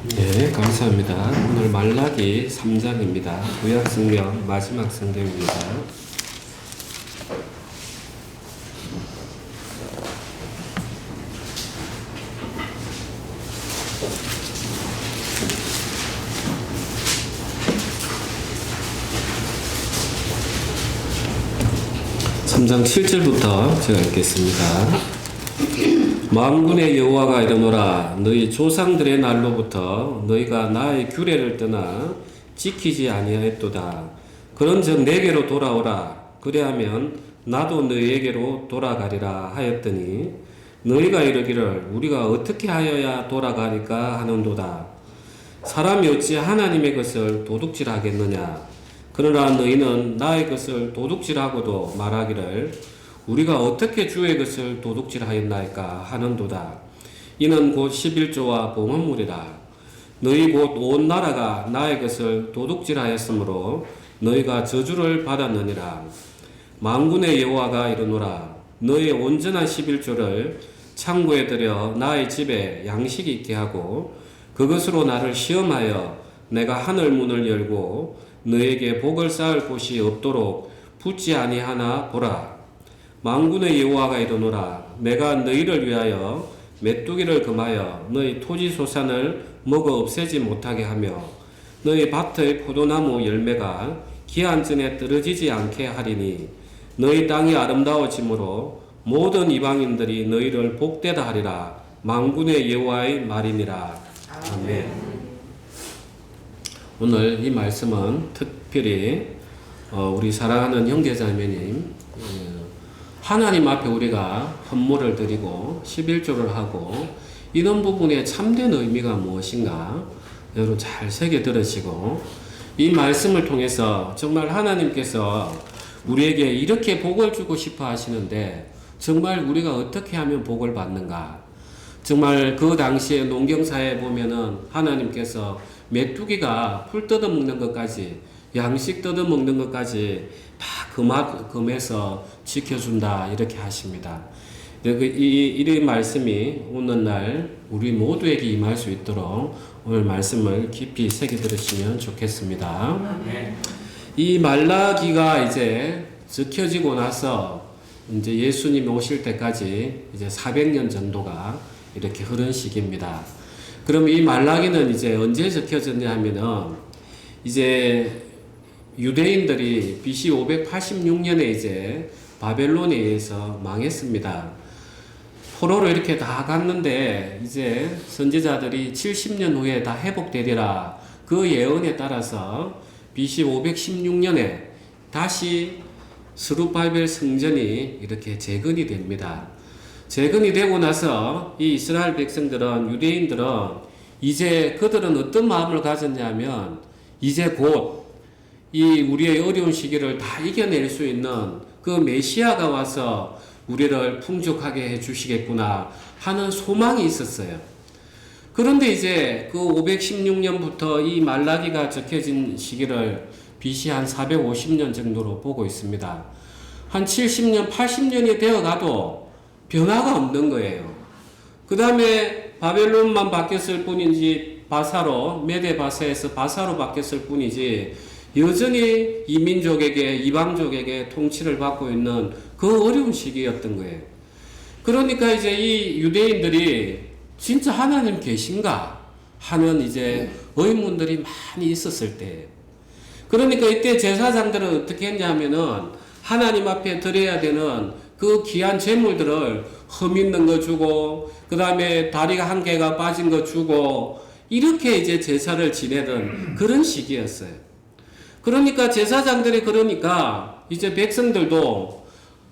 네, 감사합니다. 오늘 말라기 3장입니다. 구약 성경 마지막 성경입니다. 삼장 7절부터 제가 읽겠습니다. 만군의 여호와가 이르노라 너희 조상들의 날로부터 너희가 나의 규례를 떠나 지키지 아니하였도다. 그런즉 내게로 돌아오라. 그리하면 나도 너희에게로 돌아가리라 하였더니 너희가 이르기를 우리가 어떻게 하여야 돌아가리까 하는도다. 사람이 어찌 하나님의 것을 도둑질하겠느냐. 그러나 너희는 나의 것을 도둑질하고도 말하기를 우리가 어떻게 주의 것을 도둑질하였나이까 하는도다. 이는 곧 11조와 봉헌물이라. 너희 곧 온 나라가 나의 것을 도둑질하였으므로 너희가 저주를 받았느니라. 만군의 여호와가 이르노라 너희 온전한 11조를 창고에 들여 나의 집에 양식이 있게 하고 그것으로 나를 시험하여 내가 하늘 문을 열고 너에게 복을 쌓을 곳이 없도록 붙지 아니하나 보라. 만군의 여호와가 이르노라 내가 너희를 위하여 메뚜기를 금하여 너희 토지 소산을 먹어 없애지 못하게 하며 너희 밭의 포도나무 열매가 기한 전에 떨어지지 않게 하리니 너희 땅이 아름다워짐으로 모든 이방인들이 너희를 복되다 하리라. 만군의 여호와의 말이니라. 아멘. 오늘 이 말씀은 특별히 우리 사랑하는 형제자매님 하나님 앞에 우리가 헌물을 드리고 11조를 하고 이런 부분에 참된 의미가 무엇인가 여러분 잘 새겨 들으시고 이 말씀을 통해서 정말 하나님께서 우리에게 이렇게 복을 주고 싶어 하시는데 정말 우리가 어떻게 하면 복을 받는가. 정말 그 당시에 농경사에 보면은 하나님께서 메뚜기가 풀 뜯어먹는 것까지 양식 뜯어먹는 것까지 다 금해서 지켜준다 이렇게 하십니다. 이 말씀이 오늘날 우리 모두에게 임할 수 있도록 오늘 말씀을 깊이 새겨 들으시면 좋겠습니다. 이 말라기가 이제 적혀지고 나서 이제 예수님이 오실 때까지 이제 400년 정도가 이렇게 흐른 시기입니다. 그럼 이 말라기는 이제 언제 적혀졌냐 하면은 이제 유대인들이 BC 586년에 이제 바벨론에 의해서 망했습니다. 포로로 이렇게 다 갔는데 이제 선지자들이 70년 후에 다 회복되리라 그 예언에 따라서 BC 516년에 다시 스룹바벨 성전이 이렇게 재건이 됩니다. 재건이 되고 나서 이 이스라엘 백성들은 유대인들은 이제 그들은 어떤 마음을 가졌냐면 이제 곧 이 우리의 어려운 시기를 다 이겨낼 수 있는 그 메시아가 와서 우리를 풍족하게 해 주시겠구나 하는 소망이 있었어요. 그런데 이제 그 516년부터 이 말라기가 적혀진 시기를 BC 한 450년 정도로 보고 있습니다. 한 70년, 80년이 되어 가도 변화가 없는 거예요. 그 다음에 바벨론만 바뀌었을 뿐이지 바사로, 메데 바사에서 바사로 바뀌었을 뿐이지 여전히 이민족에게, 이방족에게 통치를 받고 있는 그 어려운 시기였던 거예요. 그러니까 이제 이 유대인들이 진짜 하나님 계신가 하는 이제 의문들이 많이 있었을 때예요. 그러니까 이때 제사장들은 어떻게 했냐면은 하나님 앞에 드려야 되는 그 귀한 제물들을 흠 있는 거 주고, 그 다음에 다리가 한 개가 빠진 거 주고, 이렇게 이제 제사를 지내던 그런 시기였어요. 그러니까 제사장들이 그러니까 이제 백성들도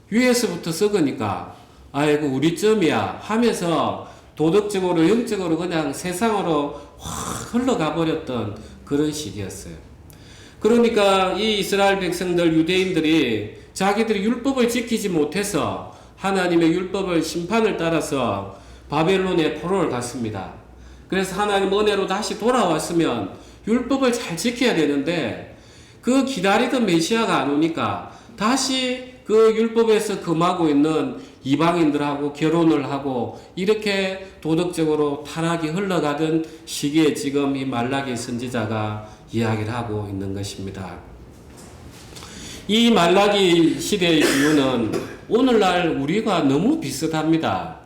위에서부터 썩으니까 아이고 우리 점이야 하면서 도덕적으로 영적으로 그냥 세상으로 확 흘러가 버렸던 그런 시기였어요. 그러니까 이 이스라엘 백성들 유대인들이 자기들이 율법을 지키지 못해서 하나님의 율법을 심판을 따라서 바벨론에 포로를 갔습니다. 그래서 하나님 은혜로 다시 돌아왔으면 율법을 잘 지켜야 되는데 그 기다리던 메시아가 안 오니까 다시 그 율법에서 금하고 있는 이방인들하고 결혼을 하고 이렇게 도덕적으로 타락이 흘러가던 시기에 지금 이 말라기 선지자가 이야기를 하고 있는 것입니다. 이 말라기 시대의 이유는 오늘날 우리가 너무 비슷합니다.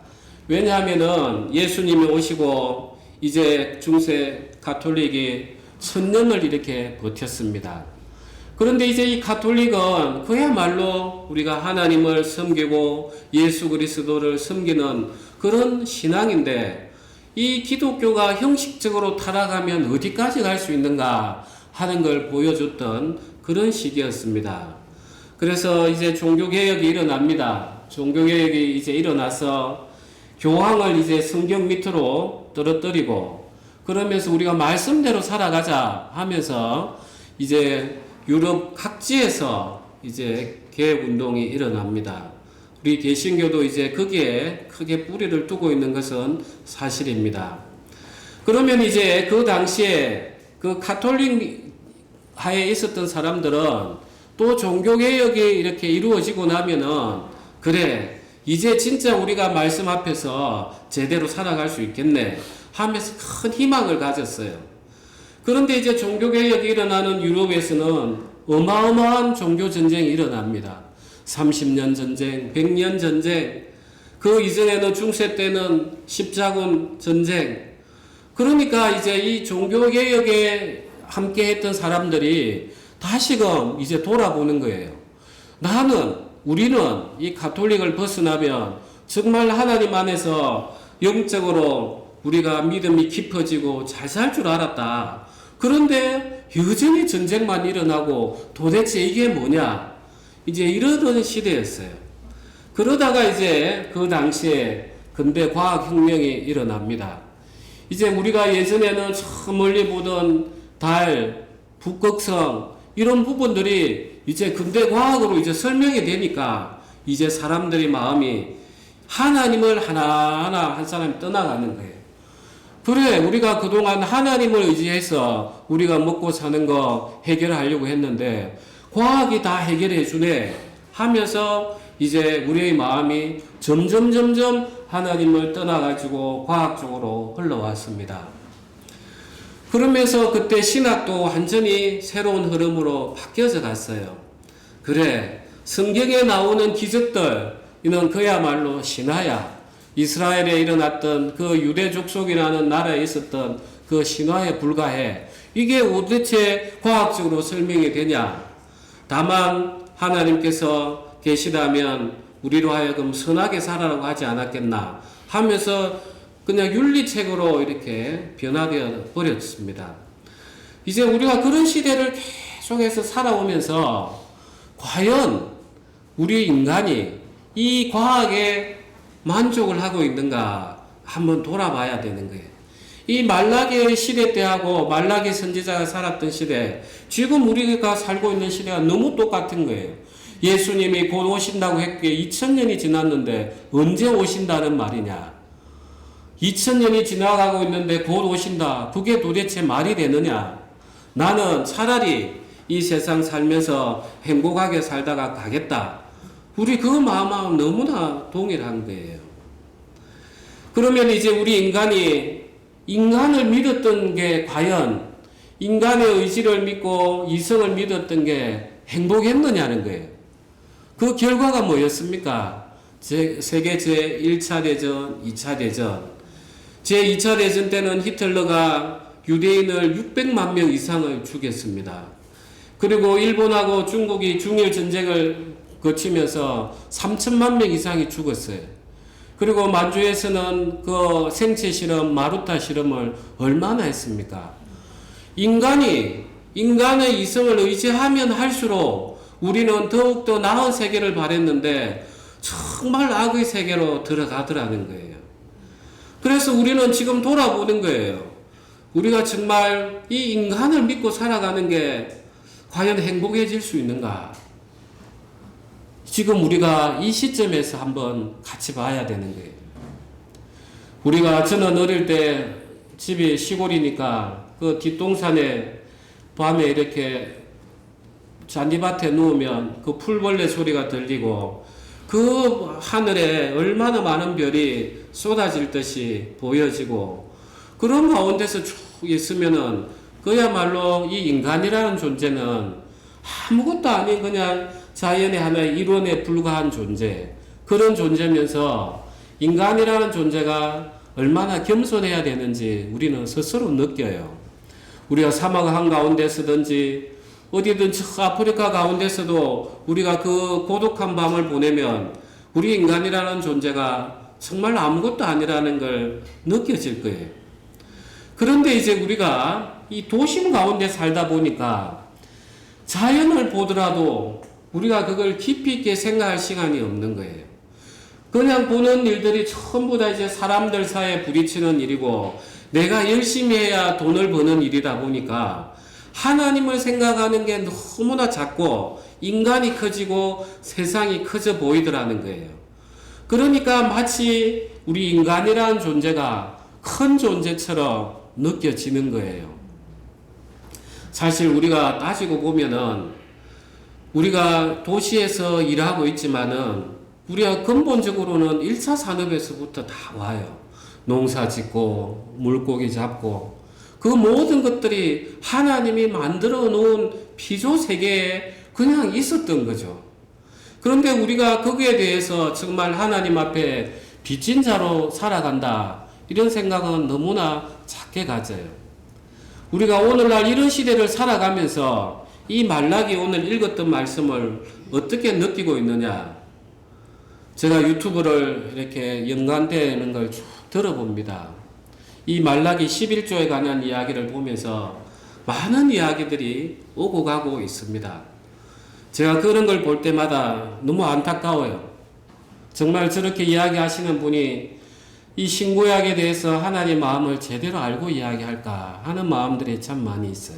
왜냐하면은 예수님이 오시고 이제 중세 가톨릭이 1000년을 이렇게 버텼습니다. 그런데 이제 이 가톨릭은 그야말로 우리가 하나님을 섬기고 예수 그리스도를 섬기는 그런 신앙인데 이 기독교가 형식적으로 타락하면 어디까지 갈 수 있는가 하는 걸 보여줬던 그런 시기였습니다. 그래서 이제 종교개혁이 일어납니다. 종교개혁이 이제 일어나서 교황을 이제 성경 밑으로 떨어뜨리고 그러면서 우리가 말씀대로 살아가자 하면서 이제 유럽 각지에서 이제 개혁운동이 일어납니다. 우리 개신교도 이제 거기에 크게 뿌리를 두고 있는 것은 사실입니다. 그러면 이제 그 당시에 그 가톨릭 하에 있었던 사람들은 또 종교개혁이 이렇게 이루어지고 나면은 그래 이제 진짜 우리가 말씀 앞에서 제대로 살아갈 수 있겠네 하면서 큰 희망을 가졌어요. 그런데 이제 종교개혁이 일어나는 유럽에서는 어마어마한 종교전쟁이 일어납니다. 30년 전쟁, 100년 전쟁, 그 이전에는 중세 때는 십자군 전쟁. 그러니까 이제 이 종교개혁에 함께 했던 사람들이 다시금 이제 돌아보는 거예요. 우리는 이 가톨릭을 벗어나면 정말 하나님 안에서 영적으로 우리가 믿음이 깊어지고 잘 살 줄 알았다. 그런데 여전히 전쟁만 일어나고 도대체 이게 뭐냐? 이제 이러던 시대였어요. 그러다가 이제 그 당시에 근대 과학혁명이 일어납니다. 이제 우리가 예전에는 저 멀리 보던 달, 북극성 이런 부분들이 이제 근대 과학으로 이제 설명이 되니까 이제 사람들의 마음이 하나님을 하나하나 한 사람이 떠나가는 거예요. 그래, 우리가 그동안 하나님을 의지해서 우리가 먹고 사는 거 해결하려고 했는데 과학이 다 해결해 주네 하면서 이제 우리의 마음이 점점 하나님을 떠나가지고 과학적으로 흘러왔습니다. 그러면서 그때 신학도 완전히 새로운 흐름으로 바뀌어져 갔어요. 그래, 성경에 나오는 기적들, 이는 그야말로 신화야. 이스라엘에 일어났던 그 유대 족속이라는 나라에 있었던 그 신화에 불과해. 이게 도대체 과학적으로 설명이 되냐? 다만 하나님께서 계시다면 우리로 하여금 선하게 살아라고 하지 않았겠나 하면서 그냥 윤리책으로 이렇게 변화되어 버렸습니다. 이제 우리가 그런 시대를 계속해서 살아오면서 과연 우리 인간이 이 과학에 만족을 하고 있는가 한번 돌아봐야 되는 거예요. 이 말라기의 시대 때하고 말라기 선지자가 살았던 시대, 지금 우리가 살고 있는 시대가 너무 똑같은 거예요. 예수님이 곧 오신다고 했기에 2000년이 지났는데 언제 오신다는 말이냐? 2000년이 지나가고 있는데 곧 오신다. 그게 도대체 말이 되느냐? 나는 차라리 이 세상 살면서 행복하게 살다가 가겠다. 우리 그 마음은 너무나 동일한 거예요. 그러면 이제 우리 인간을 믿었던 게 과연 인간의 의지를 믿고 이성을 믿었던 게 행복했느냐는 거예요. 그 결과가 뭐였습니까? 세계 제1차 대전, 2차 대전. 제2차 대전 때는 히틀러가 유대인을 600만 명 이상을 죽였습니다. 그리고 일본하고 중국이 중일 전쟁을 거치면서 3천만 명 이상이 죽었어요. 그리고 만주에서는 그 생체 실험, 마루타 실험을 얼마나 했습니까? 인간의 이성을 의지하면 할수록 우리는 더욱더 나은 세계를 바랬는데 정말 악의 세계로 들어가더라는 거예요. 그래서 우리는 지금 돌아보는 거예요. 우리가 정말 이 인간을 믿고 살아가는 게 과연 행복해질 수 있는가? 지금 우리가 이 시점에서 한번 같이 봐야 되는 거예요. 저는 어릴 때 집이 시골이니까 그 뒷동산에 밤에 이렇게 잔디밭에 누우면 그 풀벌레 소리가 들리고 그 하늘에 얼마나 많은 별이 쏟아질 듯이 보여지고 그런 가운데서 쭉 있으면은 그야말로 이 인간이라는 존재는 아무것도 아닌 그냥 자연의 하나의 일원에 불과한 존재, 그런 존재면서 인간이라는 존재가 얼마나 겸손해야 되는지 우리는 스스로 느껴요. 우리가 사막 한가운데서든지 어디든 저 아프리카 가운데서도 우리가 그 고독한 밤을 보내면 우리 인간이라는 존재가 정말 아무것도 아니라는 걸 느껴질 거예요. 그런데 이제 우리가 이 도심 가운데 살다 보니까 자연을 보더라도 우리가 그걸 깊이 있게 생각할 시간이 없는 거예요. 그냥 보는 일들이 전부 다 이제 사람들 사이에 부딪히는 일이고 내가 열심히 해야 돈을 버는 일이다 보니까 하나님을 생각하는 게 너무나 작고 인간이 커지고 세상이 커져 보이더라는 거예요. 그러니까 마치 우리 인간이라는 존재가 큰 존재처럼 느껴지는 거예요. 사실 우리가 따지고 보면은 우리가 도시에서 일하고 있지만은 우리가 근본적으로는 1차 산업에서부터 다 와요. 농사 짓고 물고기 잡고 그 모든 것들이 하나님이 만들어 놓은 피조 세계에 그냥 있었던 거죠. 그런데 우리가 거기에 대해서 정말 하나님 앞에 빚진 자로 살아간다 이런 생각은 너무나 작게 가져요. 우리가 오늘날 이런 시대를 살아가면서 이 말라기 오늘 읽었던 말씀을 어떻게 느끼고 있느냐. 제가 유튜브를 이렇게 연관되는 걸 쭉 들어봅니다. 이 말라기 11조에 관한 이야기를 보면서 많은 이야기들이 오고 가고 있습니다. 제가 그런 걸 볼 때마다 너무 안타까워요. 정말 저렇게 이야기하시는 분이 이 신구약에 대해서 하나님의 마음을 제대로 알고 이야기할까 하는 마음들이 참 많이 있어요.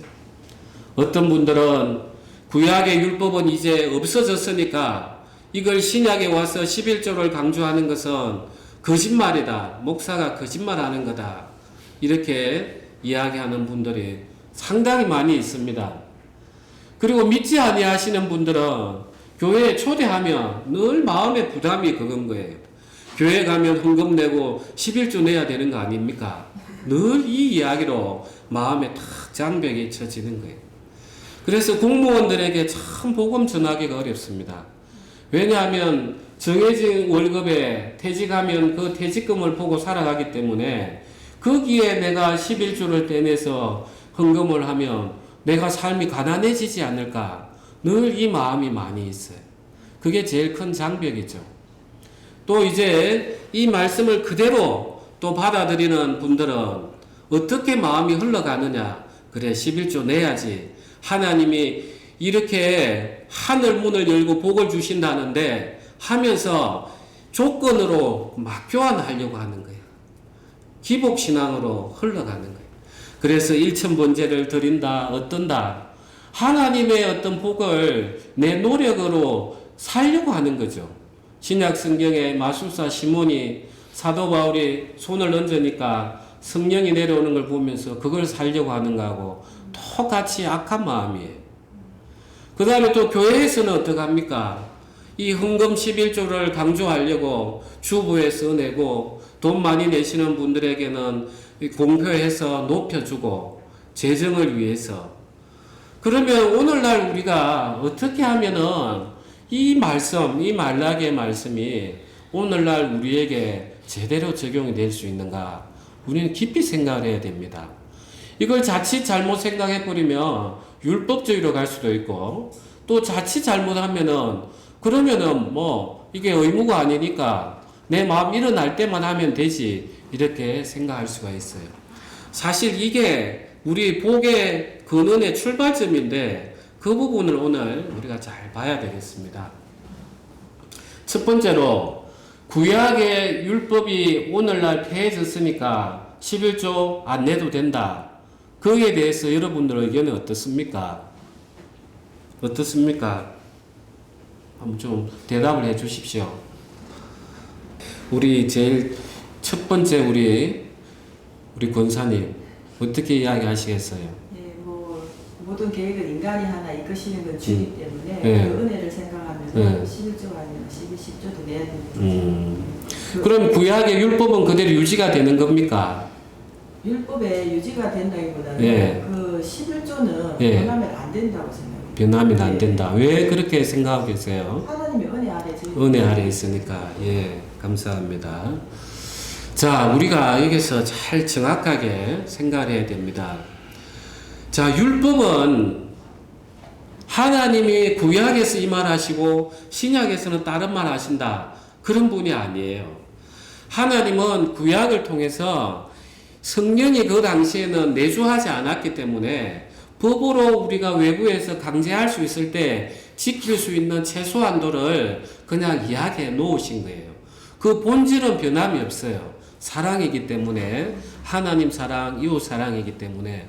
어떤 분들은 구약의 율법은 이제 없어졌으니까 이걸 신약에 와서 11조를 강조하는 것은 거짓말이다. 목사가 거짓말하는 거다. 이렇게 이야기하는 분들이 상당히 많이 있습니다. 그리고 믿지 아니하시는 분들은 교회에 초대하면 늘 마음의 부담이 그건 거예요. 교회 가면 헌금 내고 11조 내야 되는 거 아닙니까? 늘 이 이야기로 마음에 탁 장벽이 쳐지는 거예요. 그래서 공무원들에게 참 복음 전하기가 어렵습니다. 왜냐하면 정해진 월급에 퇴직하면 그 퇴직금을 보고 살아가기 때문에 거기에 내가 11조를 떼내서 헌금을 하면 내가 삶이 가난해지지 않을까 늘 이 마음이 많이 있어요. 그게 제일 큰 장벽이죠. 또 이제 이 말씀을 그대로 또 받아들이는 분들은 어떻게 마음이 흘러가느냐. 그래 11조 내야지. 하나님이 이렇게 하늘 문을 열고 복을 주신다는데 하면서 조건으로 막 교환하려고 하는 거예요. 기복신앙으로 흘러가는 거예요. 그래서 일천번제를 드린다, 어떤다. 하나님의 어떤 복을 내 노력으로 살려고 하는 거죠. 신약 성경에 마술사 시몬이 사도 바울이 손을 얹으니까 성령이 내려오는 걸 보면서 그걸 살려고 하는 거하고 똑같이 악한 마음이에요. 그 다음에 또 교회에서는 어떡합니까? 이 헌금 11조를 강조하려고 주부에 써내고 돈 많이 내시는 분들에게는 공표해서 높여주고 재정을 위해서. 그러면 오늘날 우리가 어떻게 하면은 이 말씀, 이 말라기의 말씀이 오늘날 우리에게 제대로 적용이 될 수 있는가? 우리는 깊이 생각을 해야 됩니다. 이걸 자칫 잘못 생각해버리면 율법주의로 갈 수도 있고 또 자칫 잘못하면은 그러면은 뭐 이게 의무가 아니니까 내 마음 일어날 때만 하면 되지 이렇게 생각할 수가 있어요. 사실 이게 우리 복의 근원의 출발점인데 그 부분을 오늘 우리가 잘 봐야 되겠습니다. 첫 번째로 구약의 율법이 오늘날 폐해졌으니까 11조 안 내도 된다. 거기에 대해서 여러분들 의견은 어떻습니까? 어떻습니까? 한번 좀 대답을 해 주십시오. 우리 제일 첫 번째 우리 권사님 어떻게 이야기하시겠어요? 네, 뭐 모든 계획을 인간이 하나 이끄시는 건 주기 때문에 네. 그 은혜를 생각하면 네. 11조가 아니라 12, 10조도 내야 되는 거죠. 그럼 구약의 율법은 그대로 유지가 되는 겁니까? 율법의 유지가 된다기보다는 예. 그 11조는 예. 변하면 안 된다고 생각해요. 변하면 안 된다. 왜 그렇게 생각하고 계세요? 하나님의 은혜 아래 은혜 아래 있으니까. 예, 감사합니다. 자, 우리가 여기서 잘 정확하게 생각해야 됩니다. 자, 율법은 하나님이 구약에서 이 말 하시고 신약에서는 다른 말 하신다. 그런 분이 아니에요. 하나님은 구약을 통해서 성령이 그 당시에는 내주하지 않았기 때문에 법으로 우리가 외부에서 강제할 수 있을 때 지킬 수 있는 최소한도를 그냥 이야기해 놓으신 거예요. 그 본질은 변함이 없어요. 사랑이기 때문에, 하나님 사랑, 이웃 사랑이기 때문에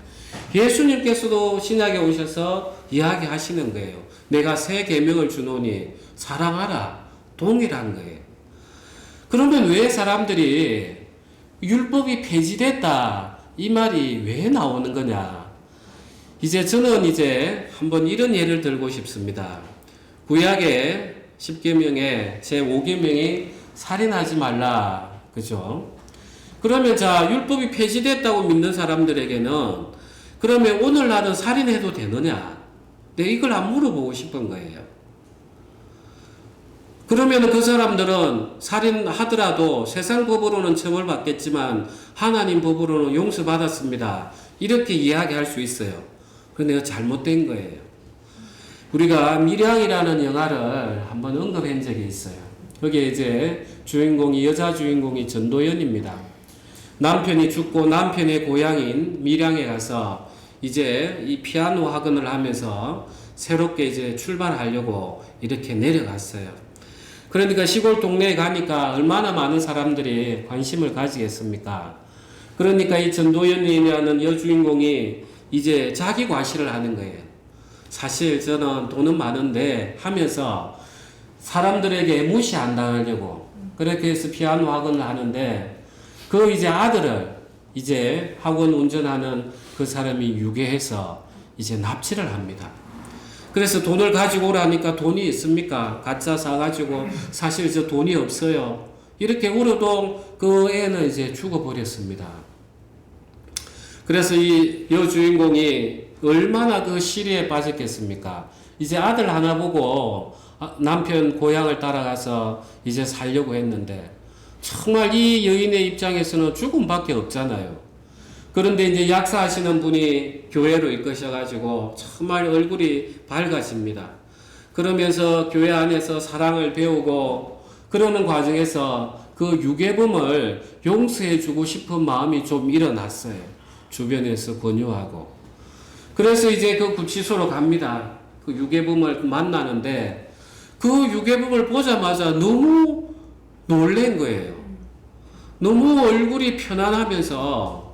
예수님께서도 신약에 오셔서 이야기하시는 거예요. 내가 새 계명을 주노니 사랑하라. 동일한 거예요. 그러면 왜 사람들이 율법이 폐지됐다 이 말이 왜 나오는 거냐? 저는 한번 이런 예를 들고 싶습니다. 구약의 10계명에 제 5계명이 살인하지 말라. 그죠? 그러면 율법이 폐지됐다고 믿는 사람들에게는 그러면 오늘날은 살인해도 되느냐? 이걸 안 물어보고 싶은 거예요. 그러면 그 사람들은 살인하더라도 세상 법으로는 처벌받겠지만 하나님 법으로는 용서받았습니다. 이렇게 이야기할 수 있어요. 그런데 잘못된 거예요. 우리가 밀양이라는 영화를 한번 언급한 적이 있어요. 거기에 여자 주인공이 전도연입니다. 남편이 죽고 남편의 고향인 밀양에 가서 이 피아노 학원을 하면서 새롭게 출발하려고 이렇게 내려갔어요. 그러니까 시골 동네에 가니까 얼마나 많은 사람들이 관심을 가지겠습니까? 그러니까 이 전도연이라는 여주인공이 자기 과시를 하는 거예요. 사실 저는 돈은 많은데 하면서 사람들에게 무시 안 당하려고 그렇게 해서 피아노 학원을 하는데 그 아들을 학원 운전하는 그 사람이 유괴해서 납치를 합니다. 그래서 돈을 가지고 오라니까 돈이 있습니까? 가짜 사가지고 사실 저 돈이 없어요. 이렇게 울어도 그 애는 죽어버렸습니다. 그래서 이 여주인공이 얼마나 그 시리에 빠졌겠습니까? 아들 하나 보고 남편 고향을 따라가서 살려고 했는데 정말 이 여인의 입장에서는 죽음밖에 없잖아요. 그런데 약사하시는 분이 교회로 이끄셔가지고 정말 얼굴이 밝아집니다. 그러면서 교회 안에서 사랑을 배우고 그러는 과정에서 그 유괴범을 용서해주고 싶은 마음이 좀 일어났어요. 주변에서 권유하고. 그래서 그 구치소로 갑니다. 그 유괴범을 만나는데 그 유괴범을 보자마자 너무 놀란 거예요. 너무 얼굴이 편안하면서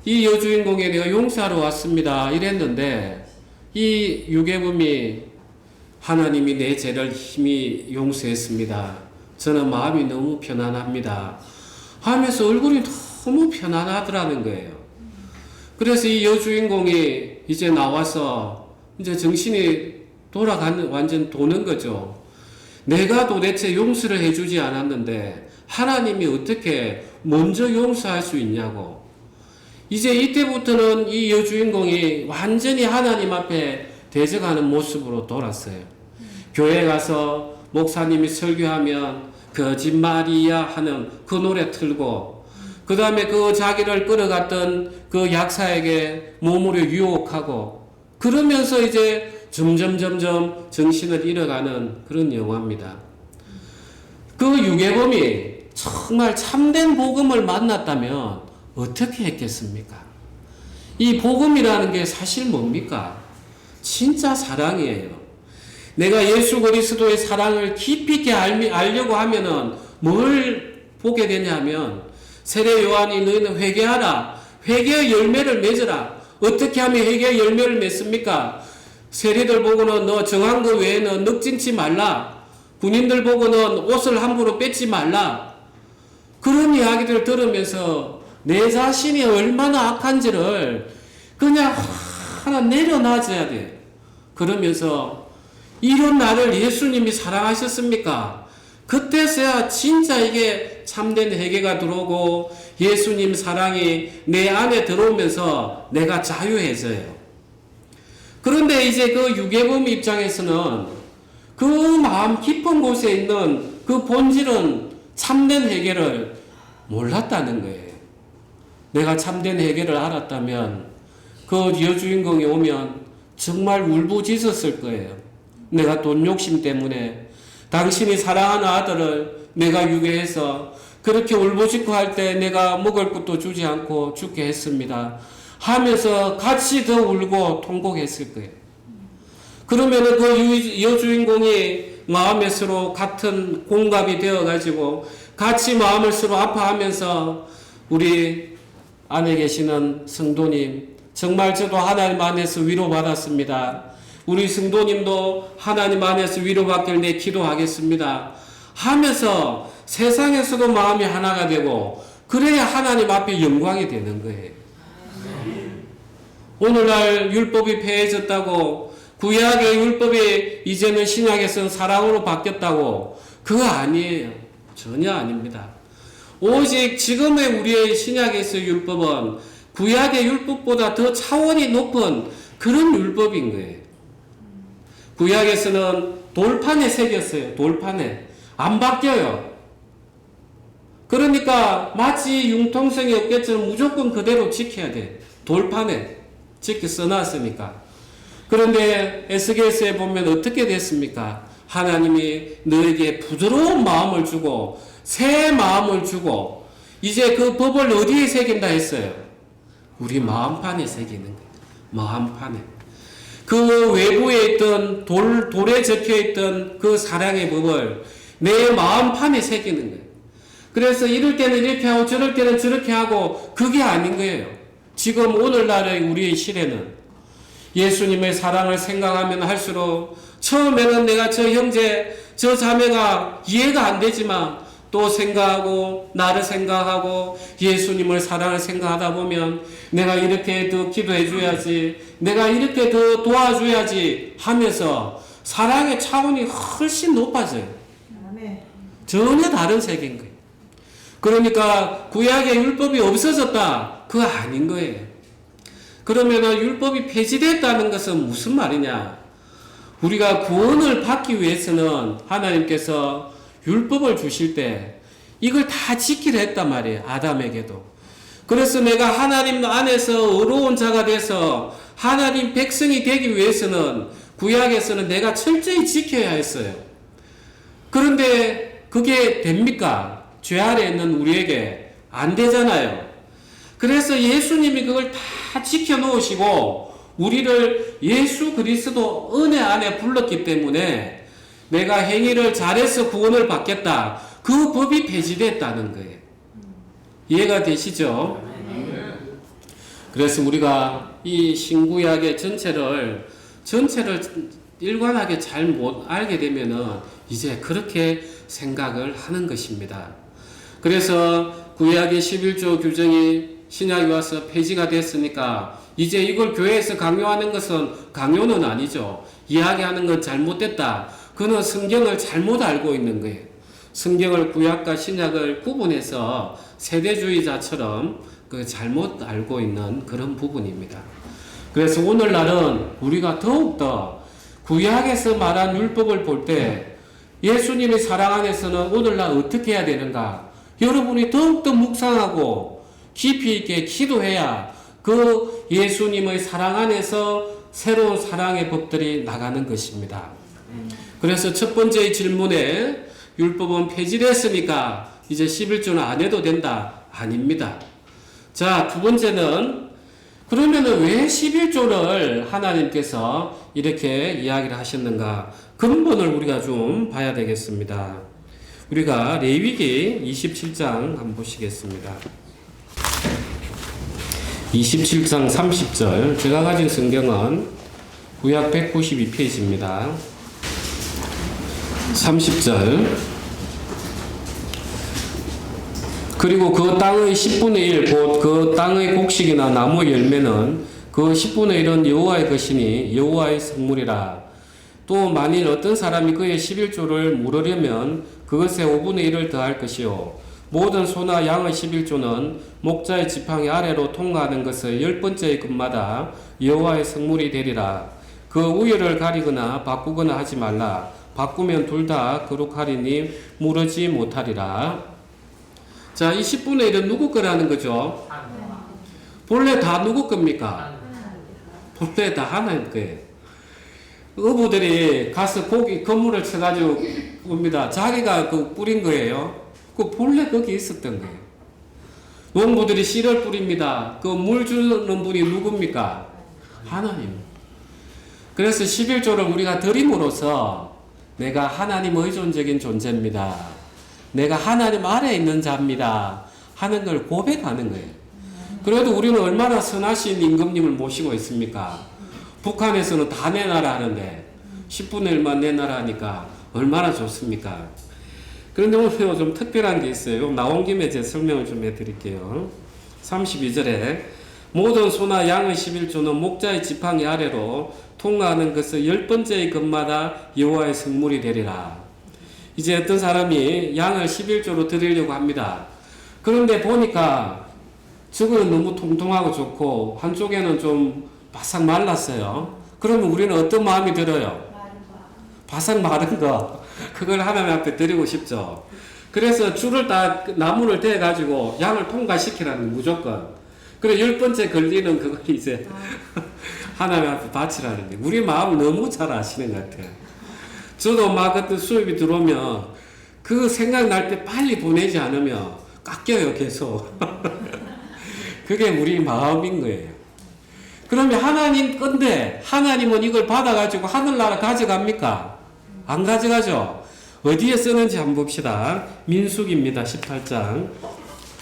이 여주인공에 내가 용서하러 왔습니다. 이랬는데 이 유괴범이 하나님이 내 죄를 힘이 용서했습니다. 저는 마음이 너무 편안합니다. 하면서 얼굴이 너무 편안하더라는 거예요. 그래서 이 여주인공이 나와서 정신이 완전 도는 거죠. 내가 도대체 용서를 해주지 않았는데 하나님이 어떻게 먼저 용서할 수 있냐고. 이때부터는 이 여주인공이 완전히 하나님 앞에 대적하는 모습으로 돌았어요. 교회 가서 목사님이 설교하면 거짓말이야 하는 그 노래 틀고 그 다음에 그 자기를 끌어갔던 그 약사에게 몸으로 유혹하고 그러면서 점점 정신을 잃어가는 그런 영화입니다. 그 유괴범이 정말 참된 복음을 만났다면 어떻게 했겠습니까? 이 복음이라는 게 사실 뭡니까? 진짜 사랑이에요. 내가 예수 그리스도의 사랑을 깊이 있게 알려고 하면은 뭘 보게 되냐면 세례 요한이 너희는 회개하라. 회개의 열매를 맺으라. 어떻게 하면 회개의 열매를 맺습니까? 세리들 보고는 너 정한 것 외에는 넉진치 말라. 군인들 보고는 옷을 함부로 뺏지 말라. 그런 이야기들을 들으면서 내 자신이 얼마나 악한지를 그냥 하나 내려놔줘야 돼. 그러면서 이런 나를 예수님이 사랑하셨습니까? 그때서야 진짜 이게 참된 회개가 들어오고 예수님 사랑이 내 안에 들어오면서 내가 자유해져요. 그런데 이제 그 유괴범 입장에서는 그 마음 깊은 곳에 있는 그 본질은 참된 회개를 몰랐다는 거예요. 내가 참된 회개를 알았다면 그 여주인공이 오면 정말 울부짖었을 거예요. 내가 돈 욕심 때문에 당신이 사랑하는 아들을 내가 유괴해서 그렇게 울부짖고 할 때 내가 먹을 것도 주지 않고 죽게 했습니다 하면서 같이 더 울고 통곡했을 거예요. 그러면은 그 여주인공이 마음에 서로 같은 공감이 되어 가지고 같이 마음을 서로 아파하면서 우리 안에 계시는 성도님, 정말 저도 하나님 안에서 위로받았습니다. 우리 성도님도 하나님 안에서 위로받길 내 기도하겠습니다 하면서 세상에서도 마음이 하나가 되고 그래야 하나님 앞에 영광이 되는 거예요. 오늘날 율법이 폐해졌다고, 구약의 율법이 이제는 신약에서는 사랑으로 바뀌었다고, 그거 아니에요. 전혀 아닙니다. 오직 지금의 우리의 신약에서 율법은 구약의 율법보다 더 차원이 높은 그런 율법인 거예요. 구약에서는 돌판에 새겼어요. 돌판에. 안 바뀌어요. 그러니까 마치 융통성이 없겠지만 무조건 그대로 지켜야 돼. 돌판에 지켜 써놨으니까. 그런데 에스겔서에 보면 어떻게 됐습니까? 하나님이 너에게 부드러운 마음을 주고 새 마음을 주고 이제 그 법을 어디에 새긴다 했어요? 우리 마음판에 새기는 거예요. 마음판에. 그 외부에 있던 돌에 적혀있던 그 사랑의 법을 내 마음판에 새기는 거예요. 그래서 이럴 때는 이렇게 하고 저럴 때는 저렇게 하고 그게 아닌 거예요. 지금 오늘날의 우리의 시대는 예수님의 사랑을 생각하면 할수록 처음에는 내가 저 형제, 저 자매가 이해가 안 되지만 또 생각하고 나를 생각하고 예수님을 사랑을 생각하다 보면 내가 이렇게 더 기도해 줘야지, 내가 이렇게 더 도와줘야지 하면서 사랑의 차원이 훨씬 높아져요. 전혀 다른 세계인 거예요. 그러니까 구약의 율법이 없어졌다, 그거 아닌 거예요. 그러면은 율법이 폐지됐다는 것은 무슨 말이냐? 우리가 구원을 받기 위해서는 하나님께서 율법을 주실 때 이걸 다 지키려 했단 말이에요. 아담에게도. 그래서 내가 하나님 안에서 의로운 자가 돼서 하나님 백성이 되기 위해서는 구약에서는 내가 철저히 지켜야 했어요. 그런데 그게 됩니까? 죄 아래 있는 우리에게 안 되잖아요. 그래서 예수님이 그걸 다 지켜놓으시고 우리를 예수 그리스도 은혜 안에 불렀기 때문에 내가 행위를 잘해서 구원을 받겠다, 그 법이 폐지됐다는 거예요. 이해가 되시죠? 그래서 우리가 이 신구약의 전체를 일관하게 잘 못 알게 되면은 이제 그렇게 생각을 하는 것입니다. 그래서 구약의 11조 규정이 신약에 와서 폐지가 됐으니까 이제 이걸 교회에서 강요하는 것은 강요는 아니죠. 이야기하는 건 잘못됐다. 그는 성경을 잘못 알고 있는 거예요. 성경을 구약과 신약을 구분해서 세대주의자처럼 그 잘못 알고 있는 그런 부분입니다. 그래서 오늘날은 우리가 더욱더 구약에서 말한 율법을 볼 때 예수님의 사랑 안에서는 오늘날 어떻게 해야 되는가? 여러분이 더욱더 묵상하고 깊이 있게 기도해야 그 예수님의 사랑 안에서 새로운 사랑의 법들이 나가는 것입니다. 그래서 첫 번째 질문에 율법은 폐지됐으니까 이제 11조는 안 해도 된다? 아닙니다. 자, 두 번째는 그러면은 왜 11조를 하나님께서 이렇게 이야기를 하셨는가? 근본을 우리가 좀 봐야 되겠습니다. 우리가 레위기 27장 한번 보시겠습니다. 27장 30절. 제가 가진 성경은 구약 192페이지입니다. 30절. 그리고 그 땅의 10분의 1, 곧 그 땅의 곡식이나 나무 열매는 그 10분의 1은 여호와의 것이니 여호와의 성물이라. 또 만일 어떤 사람이 그의 11조를 물으려면 그것에 5분의 1을 더할 것이요 모든 소나 양의 11조는 목자의 지팡이 아래로 통과하는 것을 10번째의 금마다 여호와의 성물이 되리라. 그 우열을 가리거나 바꾸거나 하지 말라. 바꾸면 둘 다 거룩하리니 무르지 못하리라. 자, 이 10분의 1은 누구 거라는 거죠? 본래 다 누구 겁니까? 본래 다 하나님 거예요. 어부들이 가서 고기, 그물을 쳐가지고 옵니다. 자기가 그 뿌린 거예요. 그 본래 거기 있었던 거예요. 농부들이 씨를 뿌립니다. 그 물 주는 분이 누굽니까? 하나님. 그래서 11조를 우리가 드림으로써 내가 하나님 의존적인 존재입니다. 내가 하나님 아래에 있는 자입니다. 하는 걸 고백하는 거예요. 그래도 우리는 얼마나 선하신 임금님을 모시고 있습니까? 북한에서는 다 내놔라 하는데 10분의 1만 내놔라 하니까 얼마나 좋습니까? 그런데 오늘 좀 특별한 게 있어요. 나온 김에 제 설명을 좀 해드릴게요. 32절에 모든 소나 양의 11조는 목자의 지팡이 아래로 통과하는 것을 10번째의 금마다 여호와의 성물이 되리라. 이제 어떤 사람이 양을 11조로 드리려고 합니다. 그런데 보니까 저거는 너무 통통하고 좋고 한쪽에는 좀 바싹 말랐어요. 그러면 우리는 어떤 마음이 들어요? 바싹 마른 거. 그걸 하나님 앞에 드리고 싶죠. 그래서 줄을 다 나무를 대가지고 양을 통과시키라는 무조건. 그래 10번째 걸리는 그걸 이제 하나님 앞에 바치라는 게 우리 마음을 너무 잘 아시는 것 같아요. 저도 막 어떤 수입이 들어오면 그 생각날 때 빨리 보내지 않으면 깎여요 계속. 그게 우리 마음인 거예요. 그러면 하나님 건데 하나님은 이걸 받아가지고 하늘나라 가져갑니까? 안 가져가죠. 어디에 쓰는지 한번 봅시다. 민수기입니다. 18장.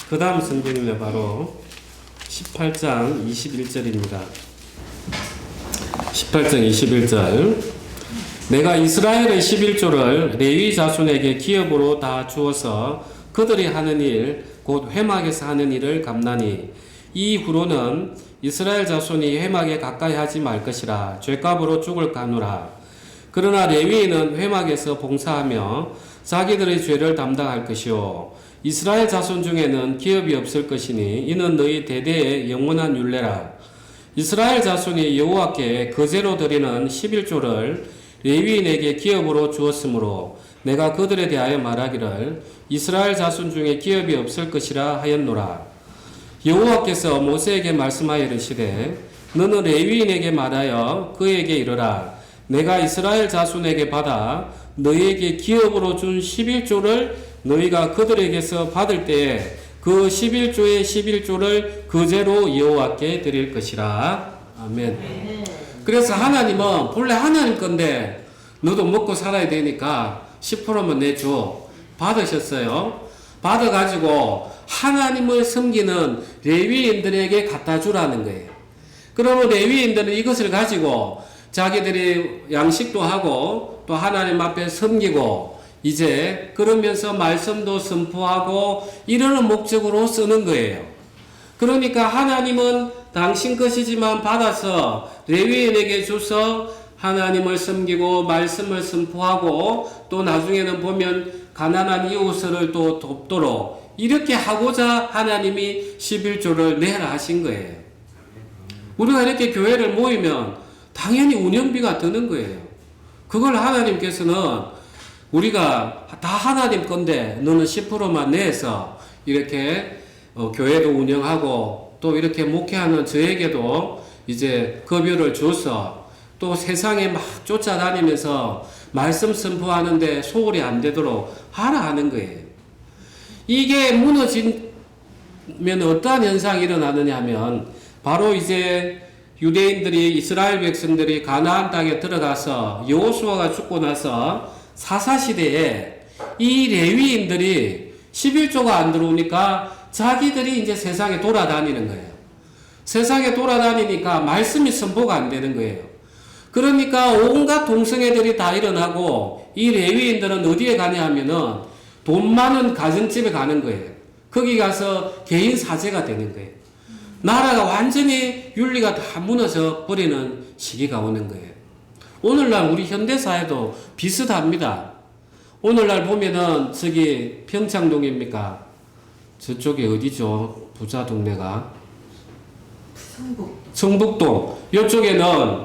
그 다음 성경입니다. 바로 18장 21절입니다. 18장 21절. 내가 이스라엘의 11조를 레위 자손에게 기업으로 다 주어서 그들이 하는 일, 곧 회막에서 하는 일을 감나니 이후로는 이스라엘 자손이 회막에 가까이 하지 말 것이라. 죄값으로 죽을 가누라. 그러나 레위인은 회막에서 봉사하며 자기들의 죄를 담당할 것이요 이스라엘 자손 중에는 기업이 없을 것이니 이는 너희 대대의 영원한 율례라. 이스라엘 자손이 여호와께 거제로 드리는 11조를 레위인에게 기업으로 주었으므로 내가 그들에 대하여 말하기를 이스라엘 자손 중에 기업이 없을 것이라 하였노라. 여호와께서 모세에게 말씀하여 이르시되 너는 레위인에게 말하여 그에게 이르라. 내가 이스라엘 자손에게 받아 너희에게 기업으로 준 11조를 너희가 그들에게서 받을 때에 그 11조의 11조를 그제로 여호와께 드릴 것이라. 아멘. 그래서 하나님은 본래 하나님 건데 너도 먹고 살아야 되니까 10%만 내줘. 받으셨어요. 받아가지고 하나님을 섬기는 레위인들에게 갖다 주라는 거예요. 그러면 레위인들은 이것을 가지고 자기들이 양식도 하고 또 하나님 앞에 섬기고 이제 그러면서 말씀도 선포하고 이러는 목적으로 쓰는 거예요. 그러니까 하나님은 당신 것이지만 받아서 레위인에게 줘서 하나님을 섬기고 말씀을 선포하고 또 나중에는 보면 가난한 이웃을 또 돕도록 이렇게 하고자 하나님이 11조를 내라 하신 거예요. 우리가 이렇게 교회를 모이면 당연히 운영비가 드는 거예요. 그걸 하나님께서는 우리가 다 하나님 건데 너는 10%만 내서 이렇게 교회도 운영하고 또 이렇게 목회하는 저에게도 이제 급여를 줘서 또 세상에 막 쫓아다니면서 말씀 선포하는데 소홀히 안 되도록 하라 하는 거예요. 이게 무너지면 어떠한 현상이 일어나느냐 하면 바로 이제 유대인들이 이스라엘 백성들이 가나안 땅에 들어가서 여호수아가 죽고 나서 사사시대에 이 레위인들이 11조가 안 들어오니까 자기들이 이제 세상에 돌아다니는 거예요. 세상에 돌아다니니까 말씀이 선포가 안 되는 거예요. 그러니까 온갖 동성애들이 다 일어나고 이 레위인들은 어디에 가냐 하면은 돈 많은 가정집에 가는 거예요. 거기 가서 개인 사제가 되는 거예요. 나라가 완전히 윤리가 다 무너져 버리는 시기가 오는 거예요. 오늘날 우리 현대사회도 비슷합니다. 오늘날 보면은 저기 평창동입니까? 저쪽에 어디죠? 부자 동네가? 성북동. 이쪽에는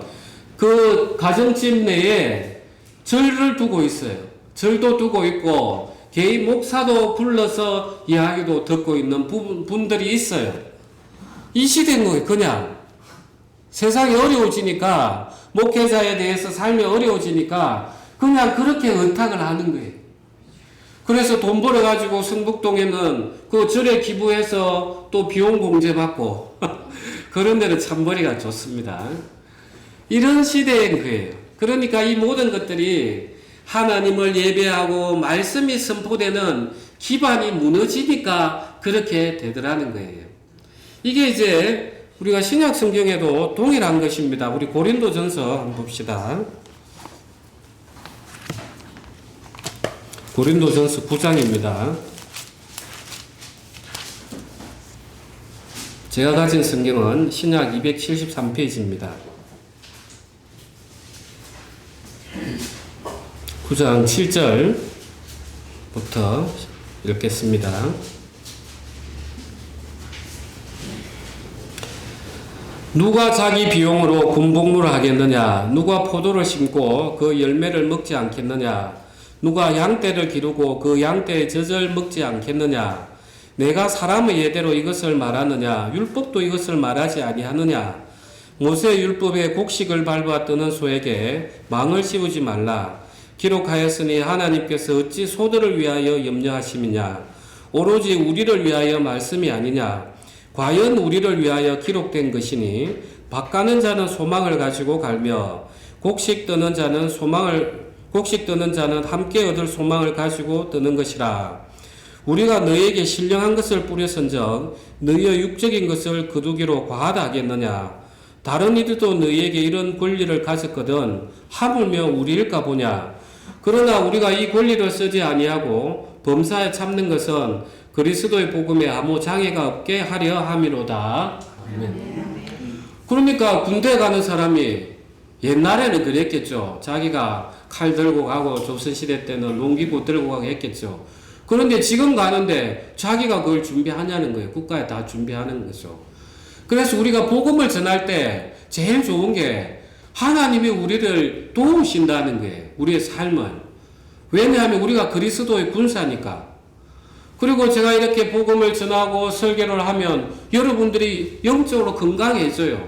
그 가정집 내에 절을 두고 있어요. 절도 두고 있고 개인 목사도 불러서 이야기도 듣고 있는 분들이 있어요. 이 시대인 거예요. 그냥 세상이 어려워지니까 목회자에 대해서 삶이 어려워지니까 그냥 그렇게 의탁을 하는 거예요. 그래서 돈 벌어가지고 성북동에는 그 절에 기부해서 또 비용 공제 받고 그런 데는 참머리가 좋습니다. 이런 시대인 거예요. 그러니까 이 모든 것들이 하나님을 예배하고 말씀이 선포되는 기반이 무너지니까 그렇게 되더라는 거예요. 이게 이제 우리가 신약 성경에도 동일한 것입니다. 우리 고린도전서 한번 봅시다. 고린도전서 9장입니다. 제가 가진 성경은 신약 273페이지입니다. 9장 7절부터 읽겠습니다. 누가 자기 비용으로 군복무를 하겠느냐? 누가 포도를 심고 그 열매를 먹지 않겠느냐? 누가 양떼를 기르고 그 양떼의 젖을 먹지 않겠느냐? 내가 사람의 예대로 이것을 말하느냐? 율법도 이것을 말하지 아니하느냐? 모세 율법의 곡식을 밟아 뜨는 소에게 망을 씌우지 말라. 기록하였으니 하나님께서 어찌 소들을 위하여 염려하심이냐? 오로지 우리를 위하여 말씀이 아니냐? 과연 우리를 위하여 기록된 것이니 밭가는 자는 소망을 가지고 갈며 곡식 뜨는 자는 함께 얻을 소망을 가지고 뜨는 것이라. 우리가 너에게 신령한 것을 뿌렸은즉 너희의 육적인 것을 거두기로 과하다 하겠느냐? 다른 이들도 너희에게 이런 권리를 가졌거든 하물며 우리일까 보냐? 그러나 우리가 이 권리를 쓰지 아니하고 범사에 참는 것은 그리스도의 복음에 아무 장애가 없게 하려 함이로다. 아멘. 그러니까 군대 가는 사람이 옛날에는 그랬겠죠. 자기가 칼 들고 가고 조선시대 때는 농기구 들고 가고 했겠죠. 그런데 지금 가는데 자기가 그걸 준비하냐는 거예요. 국가에 다 준비하는 거죠. 그래서 우리가 복음을 전할 때 제일 좋은 게 하나님이 우리를 도우신다는 거예요. 우리의 삶을. 왜냐하면 우리가 그리스도의 군사니까. 그리고 제가 이렇게 복음을 전하고 설교를 하면 여러분들이 영적으로 건강해져요.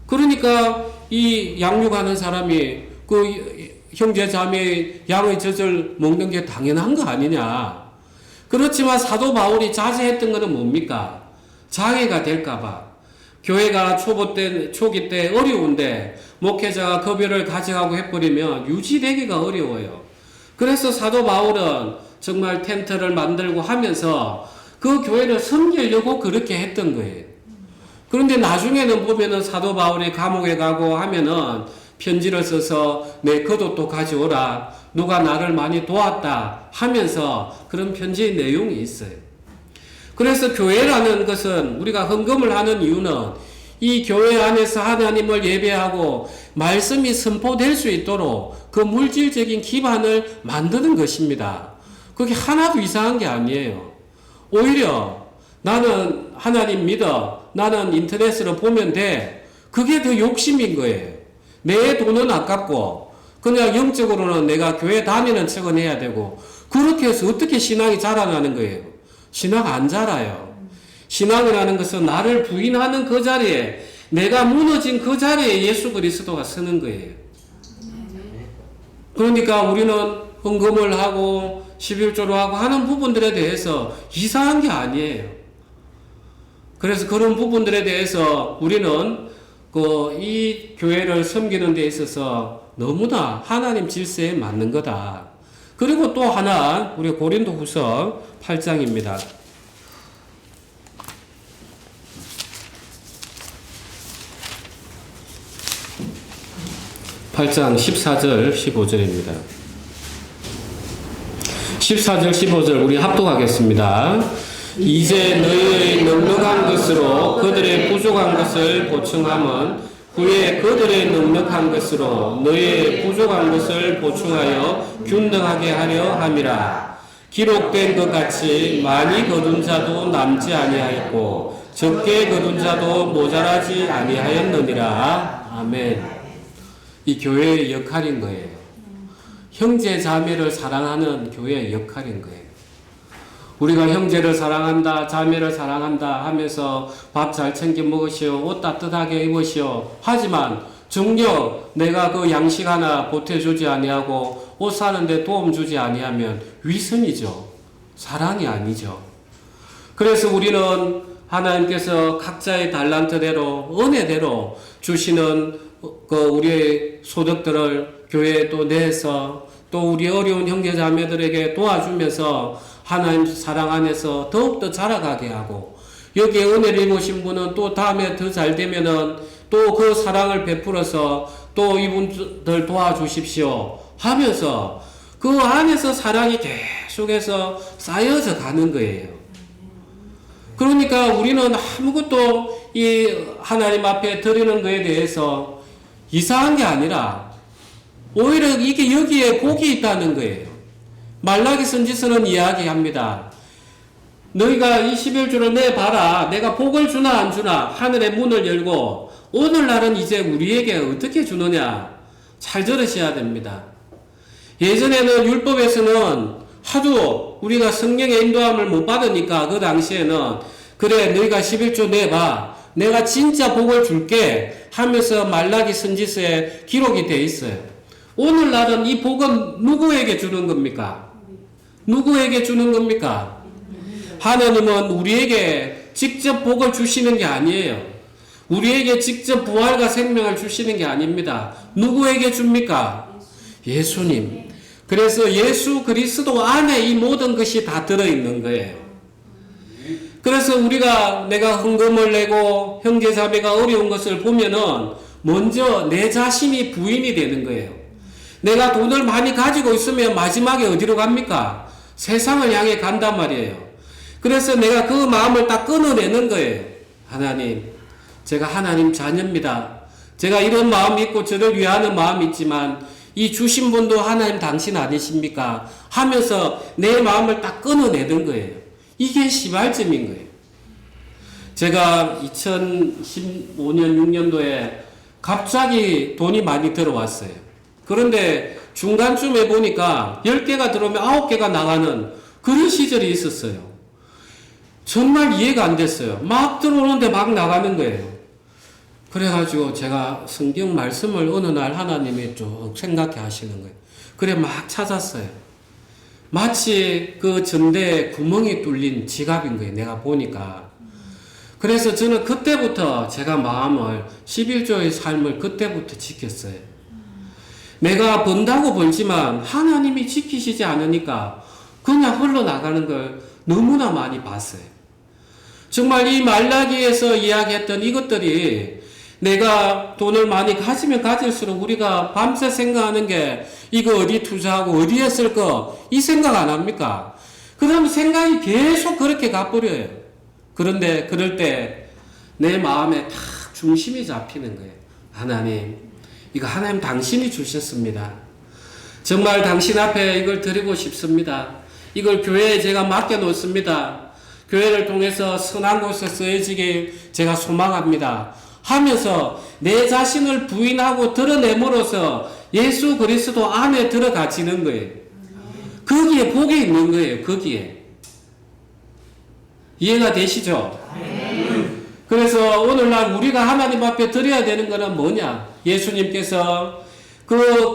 그러니까 이 양육하는 사람이 그 형제 자매 양의 젖을 먹는 게 당연한 거 아니냐. 그렇지만 사도 바울이 자제했던 것은 뭡니까? 장애가 될까봐. 교회가 초기 때 어려운데 목회자가 급여를 가져가고 해버리면 유지되기가 어려워요. 그래서 사도 바울은 정말 텐트를 만들고 하면서 그 교회를 섬기려고 그렇게 했던 거예요. 그런데 나중에는 보면은 사도 바울이 감옥에 가고 하면은 편지를 써서 내 겉옷도 가져오라. 누가 나를 많이 도왔다 하면서 그런 편지의 내용이 있어요. 그래서 교회라는 것은 우리가 헌금을 하는 이유는 이 교회 안에서 하나님을 예배하고 말씀이 선포될 수 있도록 그 물질적인 기반을 만드는 것입니다. 그게 하나도 이상한 게 아니에요. 오히려 나는 하나님 믿어. 나는 인터넷으로 보면 돼. 그게 더 욕심인 거예요. 내 돈은 아깝고 그냥 영적으로는 내가 교회 다니는 척은 해야 되고 그렇게 해서 어떻게 신앙이 자라나는 거예요? 신앙 안 자라요. 신앙이라는 것은 나를 부인하는 그 자리에 내가 무너진 그 자리에 예수 그리스도가 서는 거예요. 그러니까 우리는 헌금을 하고 11조를 하고 하는 부분들에 대해서 이상한 게 아니에요. 그래서 그런 부분들에 대해서 우리는 이 교회를 섬기는 데 있어서 너무나 하나님 질서에 맞는 거다. 그리고 또 하나 우리 고린도후서 8장입니다. 8장 14절 15절입니다. 14절 15절 우리 합독하겠습니다. 이제 너희의 넉넉한 것으로 그들의 부족한 것을 보충함은 후에 그들의 넉넉한 것으로 너희의 부족한 것을 보충하여 균등하게 하려 함이라. 기록된 것 같이 많이 거둔 자도 남지 아니하였고 적게 거둔 자도 모자라지 아니하였느니라. 아멘. 이 교회의 역할인 거예요. 형제 자매를 사랑하는 교회의 역할인 거예요. 우리가 형제를 사랑한다, 자매를 사랑한다 하면서 밥 잘 챙겨 먹으시오, 옷 따뜻하게 입으시오. 하지만 정녕 내가 그 양식 하나 보태주지 아니하고 옷 사는데 도움 주지 아니하면 위선이죠. 사랑이 아니죠. 그래서 우리는 하나님께서 각자의 달란트대로 은혜대로 주시는 그 우리의 소득들을 교회에 또 내서 또 우리 어려운 형제 자매들에게 도와주면서 하나님 사랑 안에서 더욱더 자라가게 하고, 여기에 은혜를 입으신 분은 또 다음에 더 잘 되면은 또 그 사랑을 베풀어서 또 이분들 도와주십시오 하면서 그 안에서 사랑이 계속해서 쌓여져 가는 거예요. 그러니까 우리는 아무것도 이 하나님 앞에 드리는 것에 대해서 이상한 게 아니라 오히려 이게 여기에 복이 있다는 거예요. 말라기 선지서는 이야기합니다. 너희가 이 11조를 내봐라. 내가 복을 주나 안 주나 하늘의 문을 열고, 오늘날은 이제 우리에게 어떻게 주느냐 잘 들으셔야 됩니다. 예전에는 율법에서는 하도 우리가 성령의 인도함을 못 받으니까 그 당시에는 그래 너희가 11조 내봐, 내가 진짜 복을 줄게 하면서 말라기 선지서에 기록이 돼 있어요. 오늘날은 이 복은 누구에게 주는 겁니까? 누구에게 주는 겁니까? 하나님은 우리에게 직접 복을 주시는 게 아니에요. 우리에게 직접 부활과 생명을 주시는 게 아닙니다. 누구에게 줍니까? 예수님. 그래서 예수 그리스도 안에 이 모든 것이 다 들어있는 거예요. 그래서 우리가 내가 헌금을 내고 형제자매가 어려운 것을 보면은 먼저 내 자신이 부인이 되는 거예요. 내가 돈을 많이 가지고 있으면 마지막에 어디로 갑니까? 세상을 향해 간단 말이에요. 그래서 내가 그 마음을 딱 끊어내는 거예요. 하나님, 제가 하나님 자녀입니다. 제가 이런 마음이 있고 저를 위하는 마음이 있지만 이 주신 분도 하나님 당신 아니십니까? 하면서 내 마음을 딱 끊어내는 거예요. 이게 시발점인 거예요. 제가 2015년 6년도에 갑자기 돈이 많이 들어왔어요. 그런데 중간쯤에 보니까 10개가 들어오면 9개가 나가는 그런 시절이 있었어요. 정말 이해가 안 됐어요. 막 들어오는데 막 나가는 거예요. 그래가지고 제가 성경 말씀을 어느 날 하나님이 쭉 생각해 하시는 거예요. 그래 막 찾았어요. 마치 그 전대에 구멍이 뚫린 지갑인 거예요. 내가 보니까. 그래서 저는 그때부터 제가 마음을 11조의 삶을 그때부터 지켰어요. 내가 번다고 벌지만 하나님이 지키시지 않으니까 그냥 흘러나가는 걸 너무나 많이 봤어요. 정말 이 말라기에서 이야기했던 이것들이 내가 돈을 많이 가지면 가질수록 우리가 밤새 생각하는 게 이거 어디 투자하고 어디에 쓸 거 이 생각 안 합니까? 그러면 생각이 계속 그렇게 가버려요. 그런데 그럴 때 내 마음에 딱 중심이 잡히는 거예요. 하나님, 이거 하나님 당신이 주셨습니다. 정말 당신 앞에 이걸 드리고 싶습니다. 이걸 교회에 제가 맡겨놓습니다. 교회를 통해서 선한 곳에 쓰여지길 제가 소망합니다. 하면서 내 자신을 부인하고 드러내므로써 예수 그리스도 안에 들어가지는 거예요. 거기에 복이 있는 거예요. 거기에. 이해가 되시죠? 그래서 오늘날 우리가 하나님 앞에 드려야 되는 거는 뭐냐? 예수님께서 그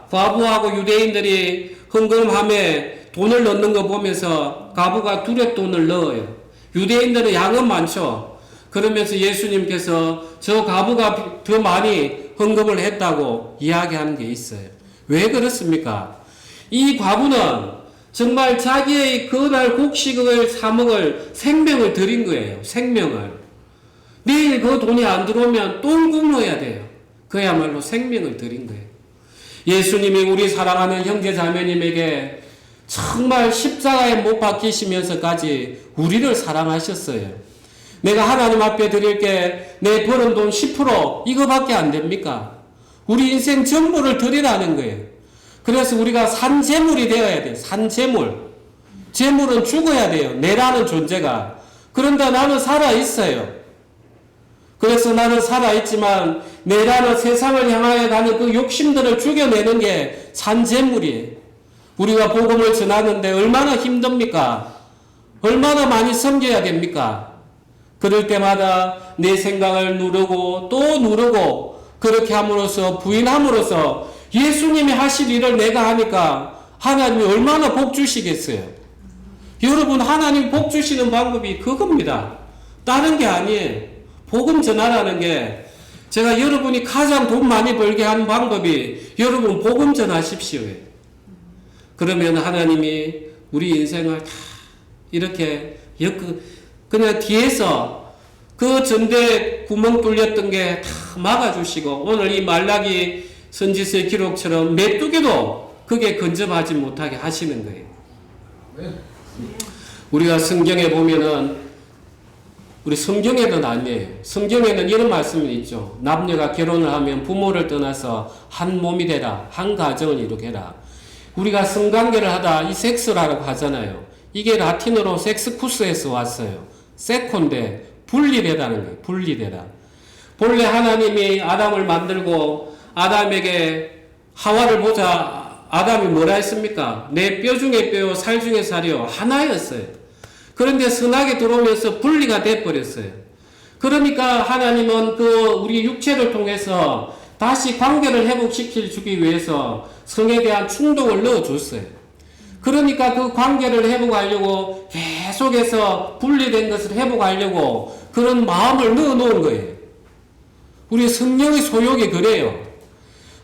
과부하고 유대인들이 헌금함에 돈을 넣는 거 보면서 과부가 두렙돈을 넣어요. 유대인들은 양은 많죠. 그러면서 예수님께서 저 과부가 더 많이 헌금을 했다고 이야기하는 게 있어요. 왜 그렇습니까? 이 과부는 정말 자기의 그날 곡식을 사먹을 생명을 드린 거예요. 생명을. 내일 그 돈이 안 들어오면 똥 굶어야 돼요. 그야말로 생명을 드린 거예요. 예수님이 우리 사랑하는 형제 자매님에게 정말 십자가에 못 박히시면서까지 우리를 사랑하셨어요. 내가 하나님 앞에 드릴 게 내 버는 돈 10% 이거밖에 안 됩니까? 우리 인생 전부를 드리라는 거예요. 그래서 우리가 산재물이 되어야 돼요. 산재물. 재물은 죽어야 돼요. 내라는 존재가. 그런데 나는 살아있어요. 그래서 나는 살아있지만 내라는 세상을 향하여 가는 그 욕심들을 죽여내는 게 산재물이에요. 우리가 복음을 전하는데 얼마나 힘듭니까? 얼마나 많이 섬겨야 됩니까? 그럴 때마다 내 생각을 누르고 또 누르고 그렇게 함으로써 부인함으로써 예수님이 하실 일을 내가 하니까 하나님이 얼마나 복 주시겠어요? 여러분, 하나님 복 주시는 방법이 그겁니다. 다른 게 아니에요. 복음 전하라는 게 제가 여러분이 가장 돈 많이 벌게 하는 방법이 여러분 복음 전하십시오. 그러면 하나님이 우리 인생을 다 이렇게 그냥 뒤에서 그 전대 구멍 뚫렸던 게 다 막아주시고 오늘 이 말라기 선지서의 기록처럼 메뚜기도 그게 근접하지 못하게 하시는 거예요. 우리가 성경에 보면은 우리 성경에는 아니에요. 성경에는 이런 말씀이 있죠. 남녀가 결혼을 하면 부모를 떠나서 한 몸이 되라. 한 가정을 이루게라. 우리가 성관계를 하다 이 섹스라고 하잖아요. 이게 라틴어로 섹스쿠스에서 왔어요. 세콘데 분리되다는 거예요. 분리되다. 본래 하나님이 아담을 만들고 아담에게 하와를 보자 아담이 뭐라 했습니까? 내 뼈 중에 뼈, 살 중에 살이요. 하나였어요. 그런데 선악에 들어오면서 분리가 돼버렸어요. 그러니까 하나님은 우리 육체를 통해서 다시 관계를 회복시키기 위해서 성에 대한 충동을 넣어줬어요. 그러니까 그 관계를 회복하려고 계속해서 분리된 것을 회복하려고 그런 마음을 넣어놓은 거예요. 우리 성령의 소욕이 그래요.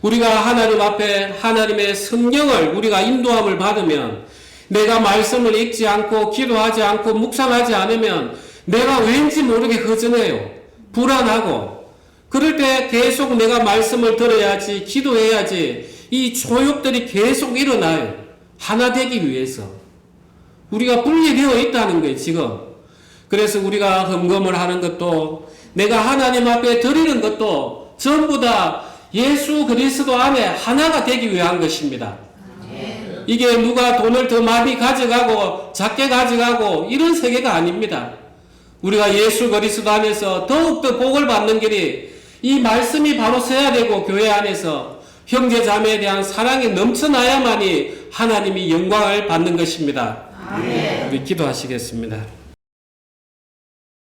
우리가 하나님 앞에 하나님의 성령을 우리가 인도함을 받으면 내가 말씀을 읽지 않고 기도하지 않고 묵상하지 않으면 내가 왠지 모르게 허전해요. 불안하고. 그럴 때 계속 내가 말씀을 들어야지 기도해야지 이 소욕들이 계속 일어나요. 하나 되기 위해서. 우리가 분리되어 있다는 거예요, 지금. 그래서 우리가 헌금을 하는 것도 내가 하나님 앞에 드리는 것도 전부 다 예수 그리스도 안에 하나가 되기 위한 것입니다. 이게 누가 돈을 더 많이 가져가고 작게 가져가고 이런 세계가 아닙니다. 우리가 예수 그리스도 안에서 더욱더 복을 받는 길이 이 말씀이 바로 서야 되고 교회 안에서 형제 자매에 대한 사랑이 넘쳐나야만이 하나님이 영광을 받는 것입니다. 아멘. 우리 기도하시겠습니다.